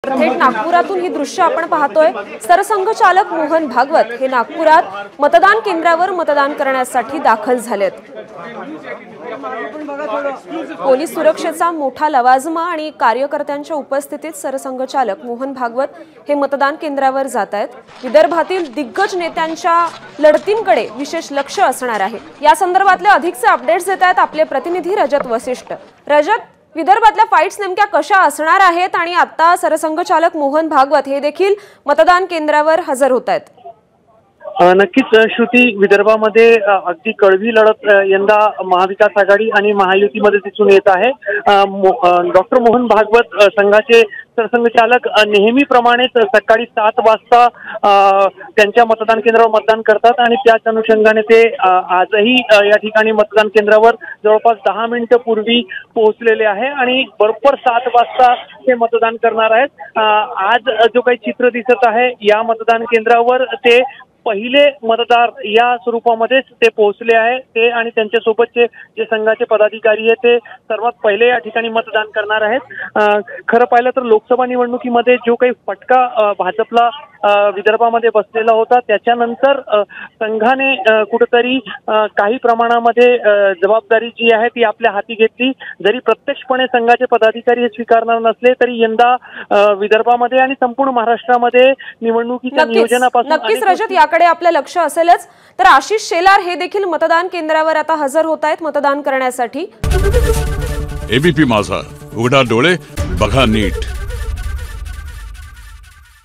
थेट नागपुरातून ही दृश्य आपण पाहतोय। सरसंघचालक मोहन भागवत हे नागपुरात मतदान केंद्रावर मतदान करण्यासाठी दाखल झालेत। पोलीस सुरक्षेचा मोठा लवाजमा आणि कार्यकर्त्यांच्या उपस्थितीत सरसंघचालक मोहन भागवत हे मतदान केंद्रावर जात आहेत। विदर्भातील दिग्गज नेत्यांच्या लढतींकडे विशेष लक्ष असणार आहे। या संदर्भातले अधिकचे अपडेट्स देत आहेत आपले प्रतिनिधी रजत वसिष्ठ। रजत, विदर्भातल्या फाईट्स नेमक्या कशा असणार आहेत आणि आता सरसंघचालक मोहन भागवत हे देखील मतदान केंद्रावर हजर होत आहेत? नक्कीच श्रुती, विदर्भामध्ये अगदी कळवी लढत यंदा महाविकास आघाडी आणि महायुतीमध्ये दिसून येत आहे। डॉक्टर मोहन भागवत संघाचे सरसंघचालक नेहमीप्रमाणेच सकाळी 7 वाजता त्यांच्या मतदान केंद्रावर मतदान करतात आणि त्याच अनुषंगाने ते आजही या ठिकाणी मतदान केंद्रावर जवळपास 10 मिनिटं पूर्वी पोहोचलेले आहे आणि बरोबर 7 वाजता ते मतदान करणार आहेत। आज जो काही चित्र दिसत आहे या मतदान केंद्रावर ते पहिले मतदार या स्वरूपामध्येच ते पोहोचले आहे। ते आणि त्यांच्यासोबतचे जे संघाचे पदाधिकारी आहेत ते सर्वात पहिले या ठिकाणी मतदान करणार आहेत। खरं पाहिलं तर लोकसभा निवडणुकीमध्ये जो काही फटका भाजपला विदर्भामध्ये बसलेला होता त्याच्यानंतर संघाने कुठेतरी काही प्रमाणामध्ये जबाबदारी जी आहे ती आपल्या हाती घेतली। जरी प्रत्यक्षपणे संघाचे पदाधिकारी हे स्वीकारणार नसले तरी यंदा विदर्भामध्ये आणि संपूर्ण महाराष्ट्रामध्ये निवडणुकीच्या नियोजनापासून नक्कीच रजत याकडे आपलं लक्ष असेलच। तर आशिष शेलार हे देखील मतदान केंद्रावर आता हजर होत आहेत मतदान करण्यासाठी। एबीपी माझा, उघडा डोळे बघा नीट।